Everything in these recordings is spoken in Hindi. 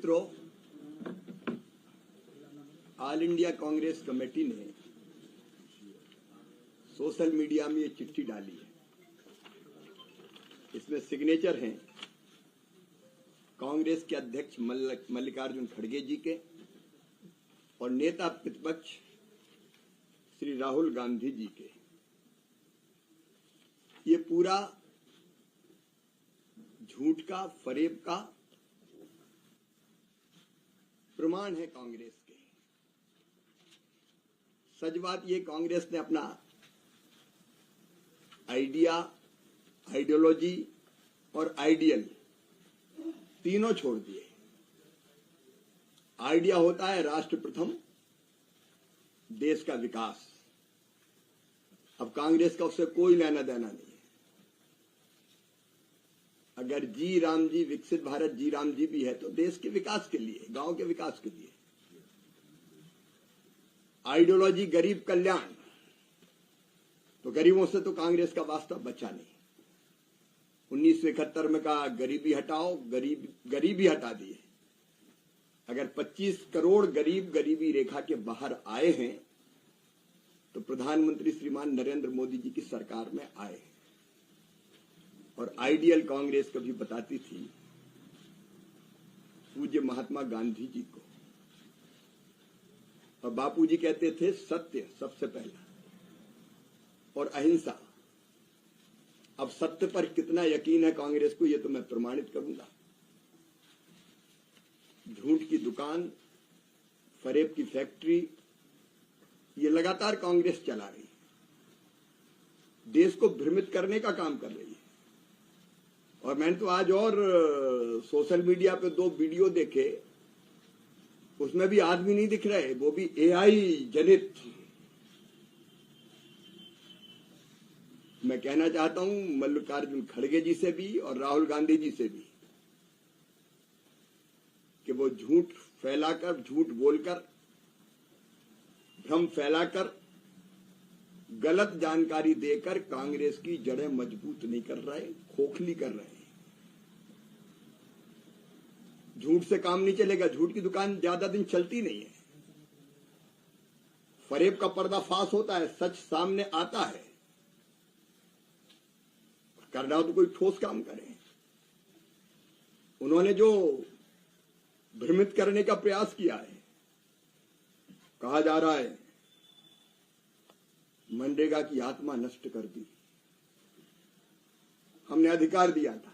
मित्रों, ऑल इंडिया कांग्रेस कमेटी ने सोशल मीडिया में ये चिट्ठी डाली है। इसमें सिग्नेचर हैं कांग्रेस के अध्यक्ष मल्लिकार्जुन खड़गे जी के और नेता प्रतिपक्ष श्री राहुल गांधी जी के। ये पूरा झूठ का, फरेब का प्रमाण है कांग्रेस के। सच बात ये, कांग्रेस ने अपना आइडिया, आइडियोलॉजी और आइडियल तीनों छोड़ दिए। आइडिया होता है राष्ट्र प्रथम, देश का विकास। अब कांग्रेस का उससे कोई लेना देना नहीं है। अगर जी राम जी, विकसित भारत जी राम जी भी है तो देश के विकास के लिए, गांव के विकास के लिए। आइडियोलॉजी गरीब कल्याण, तो गरीबों से तो कांग्रेस का वास्ता बचा नहीं। 1971 में कहा गरीबी हटाओ, गरीबी हटा दिए। अगर 25 करोड़ गरीब गरीबी रेखा के बाहर आए हैं तो प्रधानमंत्री श्रीमान नरेंद्र मोदी जी की सरकार में आए हैं। और आइडियल कांग्रेस कभी बताती थी पूज्य महात्मा गांधी जी को, और बापूजी कहते थे सत्य सबसे पहला और अहिंसा। अब सत्य पर कितना यकीन है कांग्रेस को, यह तो मैं प्रमाणित करूंगा। झूठ की दुकान, फरेब की फैक्ट्री, ये लगातार कांग्रेस चला रही है। देश को भ्रमित करने का काम कर रही है। और मैंने तो आज और सोशल मीडिया पे 2 वीडियो देखे, उसमें भी आदमी नहीं दिख रहे, वो भी एआई जनित। मैं कहना चाहता हूं मल्लिकार्जुन खड़गे जी से भी और राहुल गांधी जी से भी कि वो झूठ फैलाकर, झूठ बोलकर, भ्रम फैलाकर, गलत जानकारी देकर कांग्रेस की जड़ें मजबूत नहीं कर रहे, खोखली कर रहे हैं। झूठ से काम नहीं चलेगा। झूठ की दुकान ज्यादा दिन चलती नहीं है। फरेब का पर्दाफाश होता है, सच सामने आता है। करना हो तो कोई ठोस काम करे। उन्होंने जो भ्रमित करने का प्रयास किया है, कहा जा रहा है मनरेगा की आत्मा नष्ट कर दी, हमने अधिकार दिया था।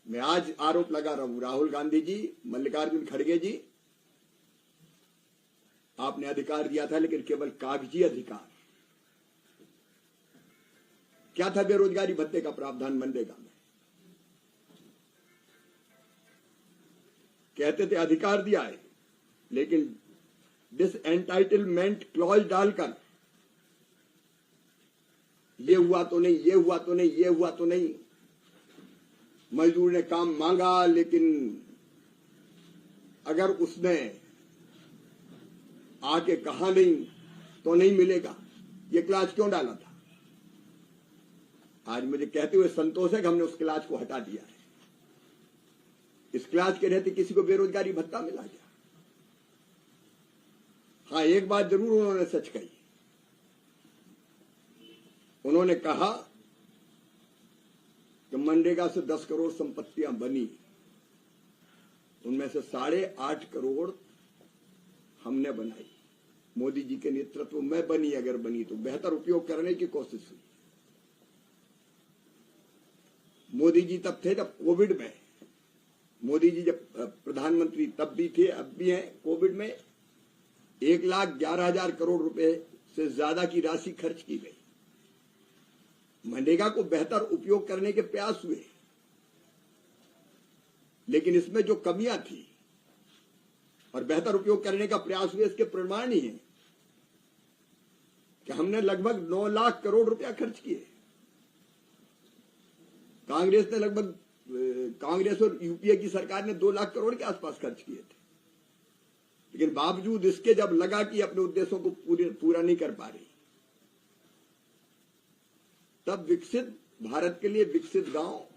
मैं आज आरोप लगा रहा हूं, राहुल गांधी जी, मल्लिकार्जुन खड़गे जी, आपने अधिकार दिया था लेकिन केवल कागजी अधिकार। क्या था बेरोजगारी भत्ते का प्रावधान मनरेगा में? कहते थे अधिकार दिया है, लेकिन डिसएंटाइटलमेंट क्लॉज डालकर ये हुआ तो नहीं, ये हुआ तो नहीं, ये हुआ तो नहीं। मजदूर ने काम मांगा लेकिन अगर उसने आके कहा नहीं तो नहीं मिलेगा। ये क्लास क्यों डाला था? आज मुझे कहते हुए संतोष है कि हमने उस क्लास को हटा दिया है। इस क्लास के रहते किसी को बेरोजगारी भत्ता मिला क्या? हाँ, एक बात जरूर उन्होंने सच कही। उन्होंने कहा कि मनरेगा से 10 करोड़ संपत्तियां बनी, उनमें से 8.5 करोड़ हमने बनाई। मोदी जी के नेतृत्व में बनी। अगर बनी तो बेहतर उपयोग करने की कोशिश हुई। मोदी जी तब थे जब कोविड में, मोदी जी जब प्रधानमंत्री तब भी थे, अब भी हैं। कोविड में 1,11,000 करोड़ रुपए से ज्यादा की राशि खर्च की गई। मनरेगा को बेहतर उपयोग करने के प्रयास हुए, लेकिन इसमें जो कमियां थी और बेहतर उपयोग करने का प्रयास हुए, इसके प्रमाण ही है कि हमने लगभग 9 लाख करोड़ रुपया खर्च किए। कांग्रेस ने लगभग, कांग्रेस और यूपीए की सरकार ने 2 लाख करोड़ के आसपास खर्च किए थे। लेकिन बावजूद इसके जब लगा कि अपने उद्देश्यों को पूरा नहीं कर पा रही, तब विकसित भारत के लिए विकसित गांव,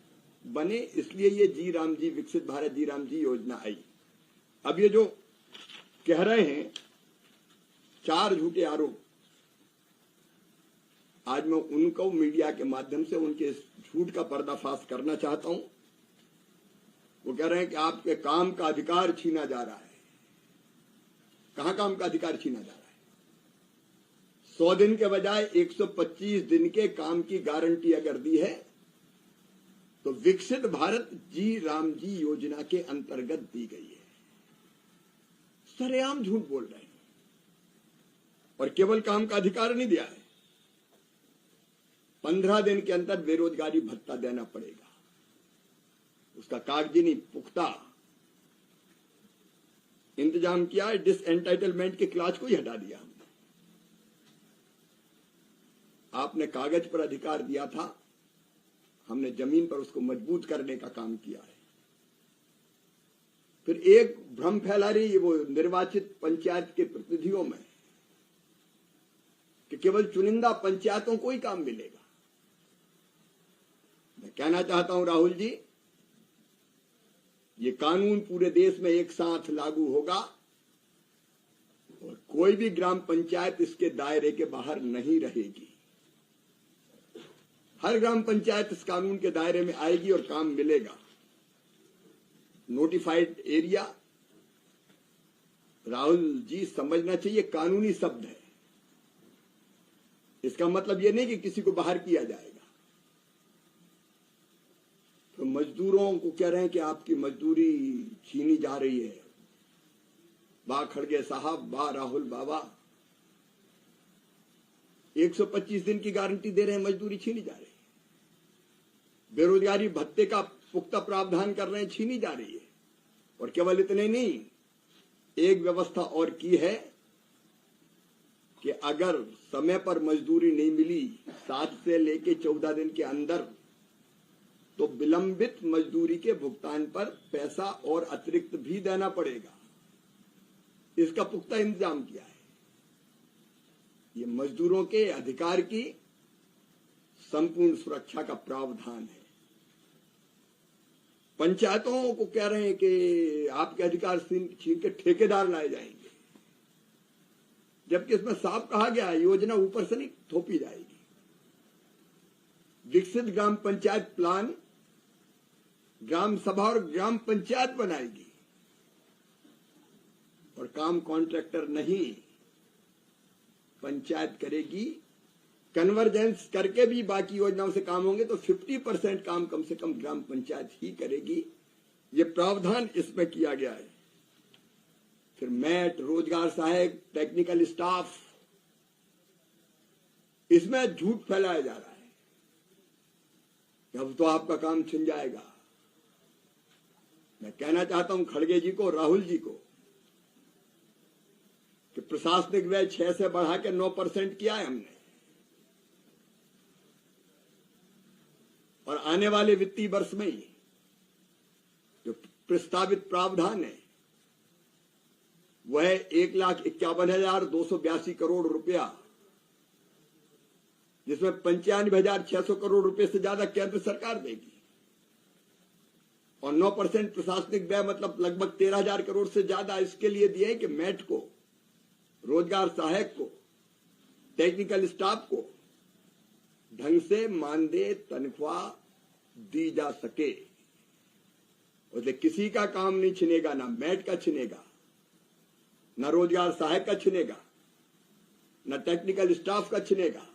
बने, इसलिए ये जी राम जी, विकसित भारत जी राम जी योजना आई। अब ये जो कह रहे हैं 4 झूठे आरोप, आज मैं उनको मीडिया के माध्यम से उनके झूठ का पर्दाफाश करना चाहता हूं। वो कह रहे हैं कि आपके काम का अधिकार छीना जा रहा है। कहां काम का अधिकार छीना जा रहा है? 100 दिन के बजाय 125 दिन के काम की गारंटी अगर दी है तो विकसित भारत जी राम जी योजना के अंतर्गत दी गई है। सरेआम झूठ बोल रहे हैं। और केवल काम का अधिकार नहीं दिया है, 15 दिन के अंदर बेरोजगारी भत्ता देना पड़ेगा। उसका कागजी नहीं, पुख्ता इंतजाम किया है। डिसएंटाइटलमेंट के क्लास को ही हटा दिया हमने। आपने कागज पर अधिकार दिया था, हमने जमीन पर उसको मजबूत करने का काम किया है। फिर एक भ्रम फैला रही है वो निर्वाचित पंचायत के प्रतिनिधियों में कि केवल चुनिंदा पंचायतों को ही काम मिलेगा। मैं कहना चाहता हूं राहुल जी, ये कानून पूरे देश में एक साथ लागू होगा और कोई भी ग्राम पंचायत इसके दायरे के बाहर नहीं रहेगी। हर ग्राम पंचायत इस कानून के दायरे में आएगी और काम मिलेगा। नोटिफाइड एरिया, राहुल जी समझना चाहिए, कानूनी शब्द है। इसका मतलब यह नहीं कि किसी को बाहर किया जाएगा। तो मजदूरों को कह रहे हैं कि आपकी मजदूरी छीनी जा रही है। वाह खड़गे साहब, वाह राहुल बाबा, 125 दिन की गारंटी दे रहे हैं, मजदूरी छीनी जा रही है। बेरोजगारी भत्ते का पुख्ता प्रावधान कर रहे हैं, छीनी जा रही है। और केवल इतने नहीं, एक व्यवस्था और की है कि अगर समय पर मजदूरी नहीं मिली 7 से लेके 14 दिन के अंदर, तो विलंबित मजदूरी के भुगतान पर पैसा और अतिरिक्त भी देना पड़ेगा। इसका पुख्ता इंतजाम किया है। ये मजदूरों के अधिकार की संपूर्ण सुरक्षा का प्रावधान है। पंचायतों को कह रहे हैं कि आपके अधिकार छीन के ठेकेदार लाए जाएंगे, जबकि इसमें साफ कहा गया है योजना ऊपर से नहीं थोपी जाएगी। विकसित ग्राम पंचायत प्लान ग्राम सभा और ग्राम पंचायत बनाएगी और काम कॉन्ट्रैक्टर नहीं, पंचायत करेगी। कन्वर्जेंस करके भी बाकी योजनाओं से काम होंगे तो 50% काम कम से कम ग्राम पंचायत ही करेगी। ये प्रावधान इसमें किया गया है। फिर मैट, रोजगार सहायक, टेक्निकल स्टाफ, इसमें झूठ फैलाया जा रहा है कि अब तो आपका काम छिन जाएगा। मैं कहना चाहता हूं खड़गे जी को, राहुल जी को, कि प्रशासनिक व्यय 6 से बढ़ा के 9% किया है हमने। और आने वाले वित्तीय वर्ष में ही जो प्रस्तावित प्रावधान है वह 1,51,282 करोड़ रुपया, जिसमें 95,600 करोड़ रुपए से ज्यादा केंद्र सरकार देगी और 9% प्रशासनिक व्यय, मतलब लगभग 13,000 करोड़ से ज्यादा इसके लिए दिए कि मैट को, रोजगार सहायक को, टेक्निकल स्टाफ को ढंग से मानदेय तनख्वाह दी जा सके। उससे किसी का काम नहीं छिनेगा, ना मैट का छिनेगा, ना रोजगार सहायक का छिनेगा, ना टेक्निकल स्टाफ का छिनेगा,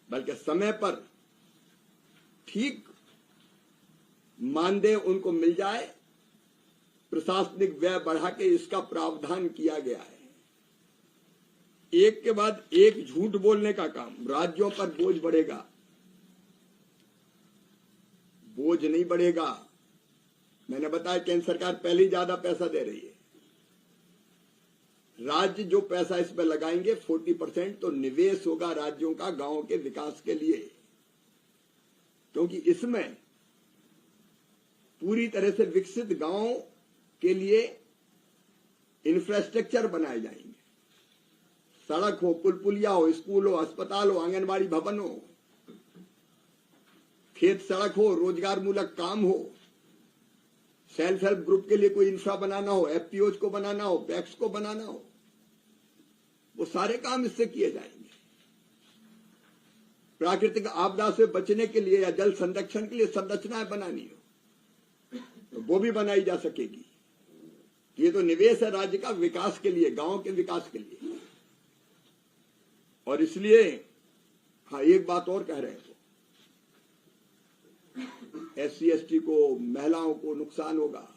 बल्कि समय पर ठीक मानदेय उनको मिल जाए। प्रशासनिक व्यय बढ़ा के इसका प्रावधान किया गया है। एक के बाद एक झूठ बोलने का काम। राज्यों पर बोझ बढ़ेगा, बोझ नहीं बढ़ेगा। मैंने बताया केंद्र सरकार पहले ही ज्यादा पैसा दे रही है। राज्य जो पैसा इसमें लगाएंगे 40% तो निवेश होगा राज्यों का गांवों के विकास के लिए, क्योंकि इसमें पूरी तरह से विकसित गांवों के लिए इंफ्रास्ट्रक्चर बनाए जाएंगे। सड़क हो, पुल पुलिया हो, स्कूल हो, अस्पताल हो, आंगनबाड़ी भवन हो, खेत सड़क हो, रोजगार मूलक काम हो, सेल्फ हेल्प ग्रुप के लिए कोई इंफ्रा बनाना हो, एफपीओज को बनाना हो, पैक्स को बनाना हो, वो सारे काम इससे किए जाएंगे। प्राकृतिक आपदा से बचने के लिए या जल संरक्षण के लिए संरचनाएं बनानी हो तो वो भी बनाई जा सकेगी। ये तो निवेश है राज्य का विकास के लिए, गांव के विकास के लिए। और इसलिए हाँ, एक बात और कह रहे हैं, SC ST को, महिलाओं को नुकसान होगा।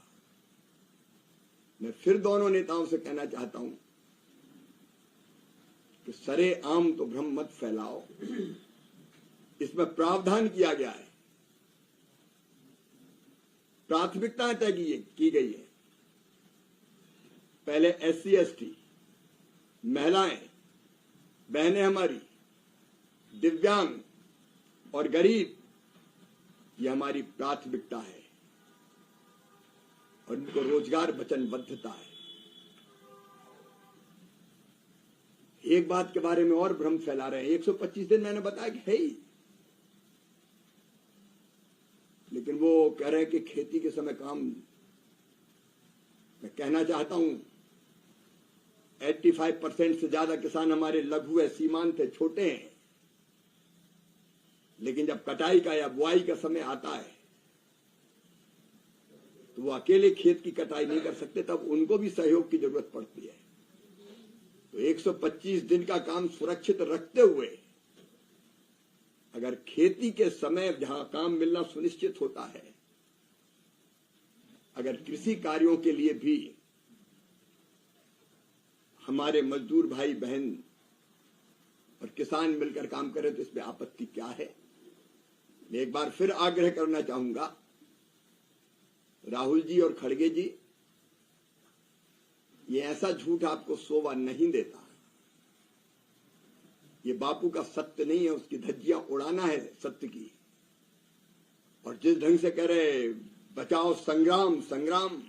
मैं फिर दोनों नेताओं से कहना चाहता हूं कि सरे आम तो भ्रम मत फैलाओ। इसमें प्रावधान किया गया है, प्राथमिकताएं तय की गई है। पहले SC ST, महिलाएं, बहनें हमारी, दिव्यांग और गरीब, ये हमारी प्राथमिकता है और इनको रोजगार वचनबद्धता है। एक बात के बारे में और भ्रम फैला रहे हैं, 125 दिन मैंने बताया कि है ही, लेकिन वो कह रहे हैं कि खेती के समय काम। मैं कहना चाहता हूं 85% से ज्यादा किसान हमारे लघु है, सीमांत है, छोटे हैं, लेकिन जब कटाई का या बुआई का समय आता है तो वो अकेले खेत की कटाई नहीं कर सकते, तब उनको भी सहयोग की जरूरत पड़ती है। तो 125 दिन का काम सुरक्षित रखते हुए अगर खेती के समय जहां काम मिलना सुनिश्चित होता है, अगर कृषि कार्यों के लिए भी हमारे मजदूर भाई बहन और किसान मिलकर काम करें तो इसमें आपत्ति क्या है। मैं एक बार फिर आग्रह करना चाहूंगा, राहुल जी और खड़गे जी, ये ऐसा झूठ आपको शोभा नहीं देता। ये बापू का सत्य नहीं है, उसकी धज्जियां उड़ाना है सत्य की। और जिस ढंग से कह रहे बचाओ संग्राम संग्राम,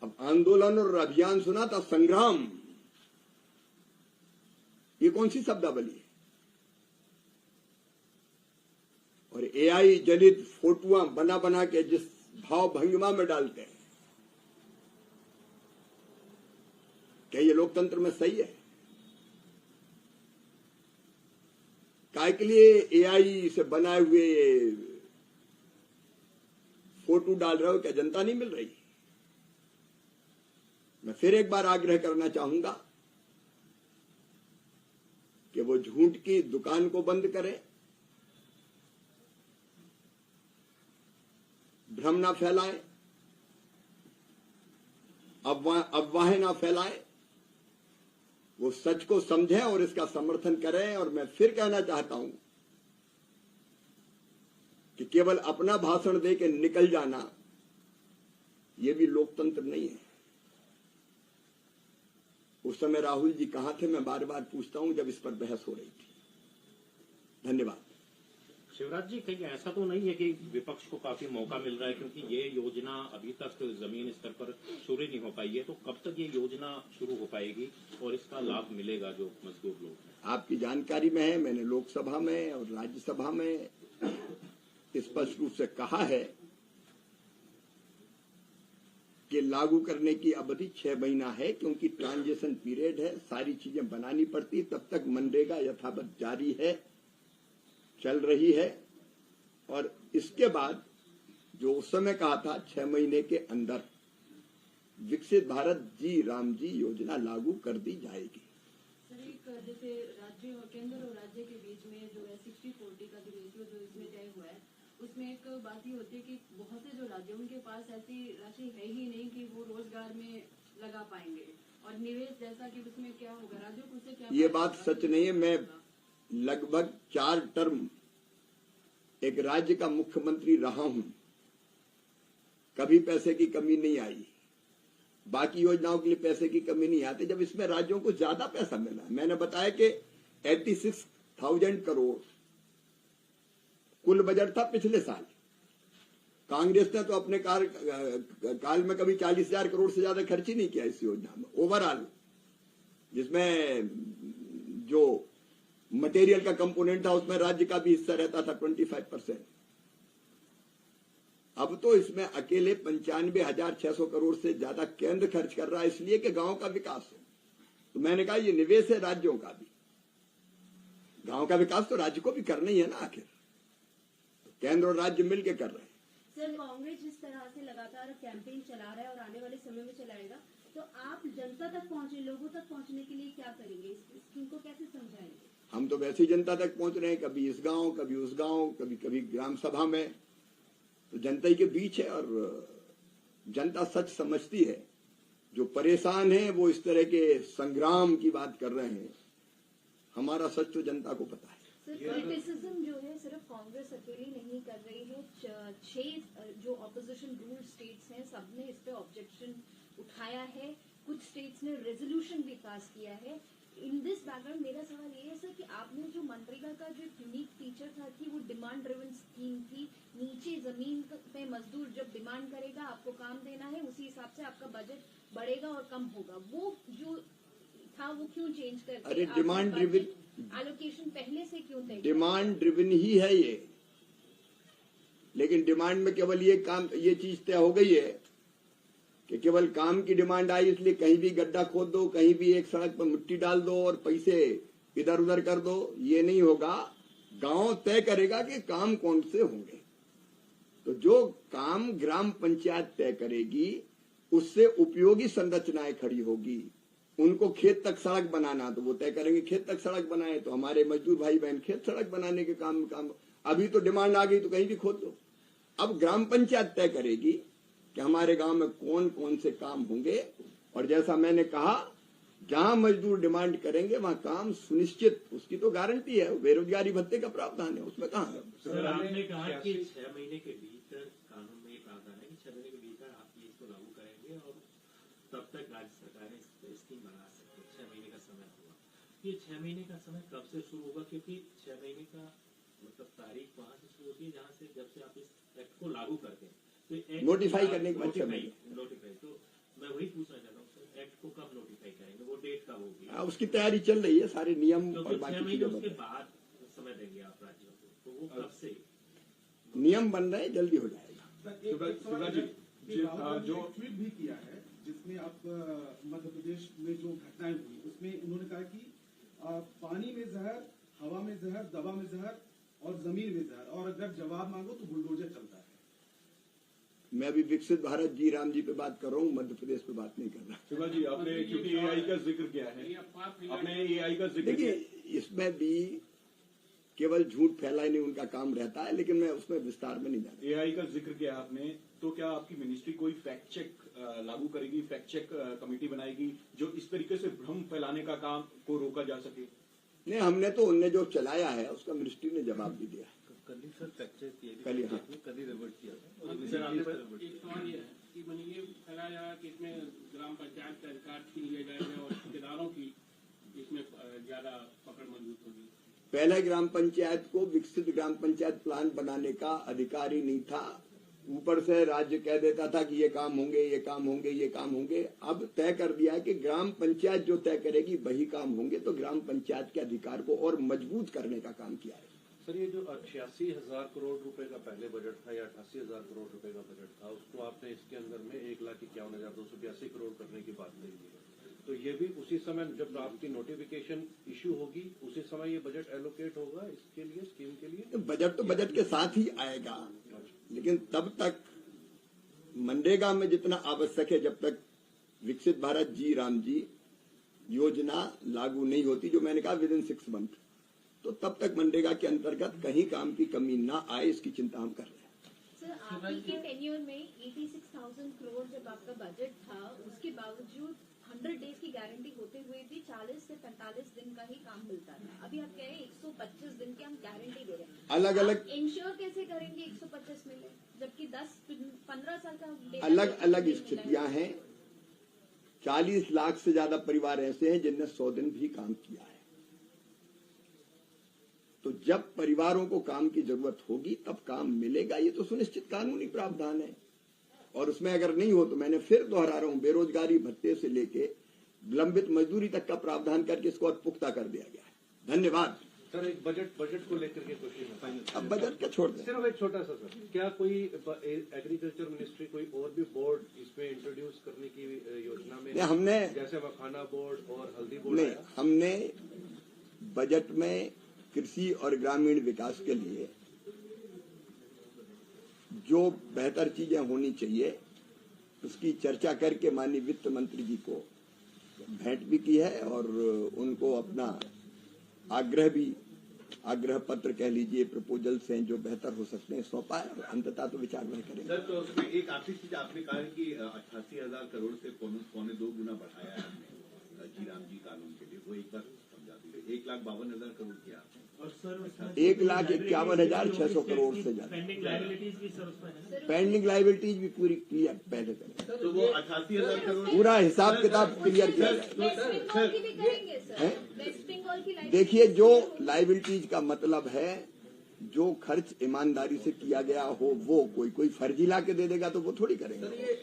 अब आंदोलन और अभियान सुना था, संग्राम ये कौन सी शब्दावली है। और AI जनित फोटोआं बना बना के जिस भाव भंगिमा में डालते हैं, क्या ये लोकतंत्र में सही है? काय के लिए AI से बनाए हुए फोटो डाल रहे हो? क्या जनता नहीं मिल रही? मैं फिर एक बार आग्रह करना चाहूंगा कि वो झूठ की दुकान को बंद करें, भ्रम ना फैलाएं, अफवाहें ना फैलाएं, वो सच को समझें और इसका समर्थन करें। और मैं फिर कहना चाहता हूं कि केवल अपना भाषण दे के निकल जाना ये भी लोकतंत्र नहीं है। उस समय राहुल जी कहां थे, मैं बार बार पूछता हूं जब इस पर बहस हो रही थी। धन्यवाद। शिवराज जी, कहीं ऐसा तो नहीं है कि विपक्ष को काफी मौका मिल रहा है, क्योंकि ये योजना अभी तक जमीन स्तर पर शुरू नहीं हो पाई है, तो कब तक ये योजना शुरू हो पाएगी और इसका लाभ मिलेगा जो मजदूर लोग हैं? आपकी जानकारी में है, मैंने लोकसभा में और राज्यसभा में स्पष्ट रूप से कहा है कि लागू करने की अवधि 6 महीना है, क्योंकि ट्रांजिशन पीरियड है, सारी चीजें बनानी पड़ती, तब तक मनरेगा यथावत जारी है, चल रही है। और इसके बाद जो उस समय कहा था 6 महीने के अंदर विकसित भारत जी राम जी योजना लागू कर दी जाएगी। सर, एक जैसे राज्य और केंद्र और राज्य के बीच में जो है 60-40 का जो रेशियो जो इसमें तय हुआ है, उसमें एक बात ये होती है कि बहुत से जो राज्य उनके पास ऐसी राशि है ही नहीं कि वो रोजगार में लगा पाएंगे, और निवेश जैसा कि उसमें क्या होगा, राज्यों को उससे क्या। ये बात सच नहीं है। मैं लगभग 4 टर्म एक राज्य का मुख्यमंत्री रहा हूं, कभी पैसे की कमी नहीं आई, बाकी योजनाओं के लिए पैसे की कमी नहीं आती जब इसमें राज्यों को ज्यादा पैसा मिला। मैंने बताया कि 86,000 करोड़ कुल बजट था पिछले साल। कांग्रेस ने तो अपने काल में कभी 40,000 करोड़ से ज्यादा खर्च ही नहीं किया इस योजना में ओवरऑल, जिसमें जो मटेरियल का कंपोनेंट था, उसमें राज्य का भी हिस्सा रहता था 25%। अब तो इसमें अकेले 95,600 करोड़ से ज्यादा केंद्र खर्च कर रहा है, इसलिए कि गांव का विकास हो। तो मैंने कहा ये निवेश है राज्यों का भी, गांव का विकास तो राज्य को भी करना ही है ना, आखिर तो केंद्र और राज्य मिलकर कर रहे हैं। सर, कांग्रेस जिस तरह से लगातार कैंपेन चला रहा है और आने वाले समय में चलाएगा, तो आप जनता तक पहुंचे, लोगों तक पहुंचने के लिए क्या करेंगे? इस स्कीम को कैसे समझाएंगे? हम तो वैसे ही जनता तक पहुंच रहे हैं, कभी इस गांव, कभी उस गांव, कभी कभी ग्राम सभा में, तो जनता ही के बीच है। और जनता सच समझती है, जो परेशान है वो इस तरह के संग्राम की बात कर रहे हैं, हमारा सच तो जनता को पता है। सर, क्रिटिसिज्म जो है सिर्फ कांग्रेस अकेली नहीं कर रही है, 6 जो ऑपोजिशन रूल स्टेट्स हैं सबने इस पे ऑब्जेक्शन उठाया है, कुछ स्टेट्स ने रेजोल्यूशन भी पास किया है। इन दिस बैकग्राउंड मेरा सवाल ये है सर कि आपने जो मनरेगा का जो यूनिक फीचर था कि वो डिमांड ड्रिवन स्कीम थी, नीचे जमीन पे मजदूर जब डिमांड करेगा आपको काम देना है, उसी हिसाब से आपका बजट बढ़ेगा और कम होगा, वो जो था वो क्यों चेंज करके अरे डिमांड ड्रिवन एलोकेशन पहले से क्यों तय? डिमांड ड्रिवन ही है ये, लेकिन डिमांड में केवल ये काम, ये चीज तय हो गई है कि केवल काम की डिमांड आई, इसलिए कहीं भी गड्ढा खोद दो, कहीं भी एक सड़क पर मिट्टी डाल दो और पैसे इधर उधर कर दो, ये नहीं होगा। गांव तय करेगा कि काम कौन से होंगे। तो जो काम ग्राम पंचायत तय करेगी उससे उपयोगी संरचनाएं खड़ी होगी। उनको खेत तक सड़क बनाना तो वो तय करेंगे खेत तक सड़क बनाए, तो हमारे मजदूर भाई बहन खेत सड़क बनाने के काम अभी तो डिमांड आ गई तो कहीं भी खोद दो। अब ग्राम पंचायत तय करेगी कि हमारे गांव में कौन कौन से काम होंगे, और जैसा मैंने कहा जहां मजदूर डिमांड करेंगे वहां काम सुनिश्चित, उसकी तो गारंटी है। बेरोजगारी भत्ते का प्रावधान है, उसमें कहाँ है? सर, आपने कहा कि 6 महीने के भीतर कानून में ये प्रावधान है कि 6 महीने के भीतर आप ये इसको लागू करेंगे और तब तक राज्य सरकारें स्कीम बना सकती है। 6 महीने का समय होगा। ये 6 महीने का समय कब से शुरू होगा? क्योंकि 6 महीने का मतलब तारीख वहां से शुरू होती है जहां से जब से आप इस एक्ट को लागू करते हैं। तो नोटिफाई करने के बाद नोटिफाई, तो मैं वही पूछना चाहता हूँ सर, एक्ट को कब नोटिफाई करेंगे, वो डेट कब होगी? उसकी तैयारी चल रही है, सारे नियम तो और बाकी 6 महीने चीजें उसके बन बाद समय देंगे आप राज्यों को, तो वो कब से नियम बन रहे हैं, जल्दी हो जाएगा। जो ट्वीट भी किया है जिसमें आप मध्य प्रदेश में जो घटनाएं हुई उसमें उन्होंने कहा कि पानी में जहर, हवा में जहर, दवा में जहर और जमीन में जहर, और अगर जवाब मांगो तो बुलडोजर चलता है। मैं अभी विकसित भारत जी राम जी पे बात कर रहा हूँ, मध्य प्रदेश पे बात नहीं कर रहा। शिवा जी, आपने क्योंकि एआई का जिक्र किया है, आपने एआई का जिक्र किया, देखिए इसमें भी केवल झूठ फैलाने उनका काम रहता है, लेकिन मैं उसमें विस्तार में नहीं जाता। एआई का जिक्र किया आपने, तो क्या आपकी मिनिस्ट्री कोई फैक्ट चेक लागू करेगी, फैक्ट चेक कमेटी बनाएगी जो इस तरीके से भ्रम फैलाने का काम को रोका जा सके? नहीं, हमने तो उनने जो चलाया है उसका मिनिस्ट्री ने जवाब भी दिया है। कल ही सर फैक्ट चेक किया, कल ही, हाँ। कल ही रिवर्ट किया था। एक सवाल ये है कि मैंने ये फैलाया जा रहा है कि इसमें ग्राम पंचायत का अधिकार छीन लिया जाएगा और ठेकेदारों की इसमें ज्यादा पकड़ मजबूत होगी। पहले ग्राम पंचायत को विकसित ग्राम पंचायत प्लान बनाने का अधिकार ही नहीं था। ऊपर से राज्य कह देता था कि ये काम होंगे, ये काम होंगे, ये काम होंगे। अब तय कर दिया है कि ग्राम पंचायत जो तय करेगी वही काम होंगे, तो ग्राम पंचायत के अधिकार को और मजबूत करने का काम किया है। सर, ये जो 86,000 करोड़ रुपए का पहले बजट था या 88,000 करोड़ रुपए का बजट था, उसको आपने इसके अंदर में 1,51,282 करोड़ करने की बात कही थी। तो ये भी उसी समय जब आपकी नोटिफिकेशन इश्यू होगी उसी समय ये बजट एलोकेट होगा इसके लिए, स्कीम के लिए? बजट तो बजट के साथ ही आएगा, लेकिन तब तक मनरेगा में जितना आवश्यक है, जब तक विकसित भारत जी राम जी योजना लागू नहीं होती, जो मैंने कहा विदिन 6 मंथ, तो तब तक मनरेगा के अंतर्गत कहीं काम की कमी ना आए, इसकी चिंता हम कर रहे हैं। सर, आपके टेन्योर में 86,000 करोड़ जब आपका बजट था, उसके बावजूद 100 डेज की गारंटी होते हुए भी 40 से 45 दिन का ही काम मिलता था। अभी आप कह रहे हैं 125 दिन की हम गारंटी दे रहे हैं। अलग अलग इंश्योर कैसे करेंगे 125 मिले, जबकि 10-15 साल का डेटा अलग अलग स्थितियां हैं। 40 लाख से ज्यादा परिवार ऐसे हैं जिनने 100 दिन भी काम किया है। तो जब परिवारों को काम की जरूरत होगी तब काम मिलेगा, ये तो सुनिश्चित कानूनी प्रावधान है। और उसमें अगर नहीं हो तो मैंने फिर दोहरा रहा हूं, बेरोजगारी भत्ते से लेके लंबित मजदूरी तक का प्रावधान करके इसको और पुख्ता कर दिया गया है। धन्यवाद। सर एक बजट को लेकर के क्वेश्चन है। अब बजट का छोड़ दें। सिर्फ एक छोटा सा सर, क्या कोई एग्रीकल्चर मिनिस्ट्री कोई और भी बोर्ड इसमें इंट्रोड्यूस करने की योजना में? नहीं, हमने जैसे मखाना बोर्ड और हल्दी बोर्ड नहीं, आया? हमने बजट में कृषि और ग्रामीण विकास के लिए जो बेहतर चीजें होनी चाहिए उसकी चर्चा करके माननीय वित्त मंत्री जी को भेंट भी की है और उनको अपना आग्रह पत्र कह लीजिए, प्रपोजल्स हैं जो बेहतर हो सकते हैं सौंपा है और अंततः तो विचार वह करेंगे। सर, तो उसमें एक आखिरी चीज आपने कहा है कि 88,000 करोड़ से पौने 2 गुना बढ़ाया है हमने जीराम जी कानून के लिए, वो एक बार समझा दीजिए। 1,52,000 करोड़ किया आपने और सर 1,51,600 करोड़ से ज्यादा। पेंडिंग लायबिलिटीज भी सर उसमें है। पेंडिंग लाइबिलिटीज भी पूरी क्लियर पहले करें, तो वो 88,000 करोड़ पूरा हिसाब किताब क्लियर किया जाए। वेस्ट बंगाल की भी करेंगे सर, हैं? वेस्ट बंगाल की liability देखिए, जो clear लाइबिलिटीज का मतलब है जो खर्च ईमानदारी से किया गया हो, वो कोई फर्जी ला के दे देगा तो वो थोड़ी करेंगे।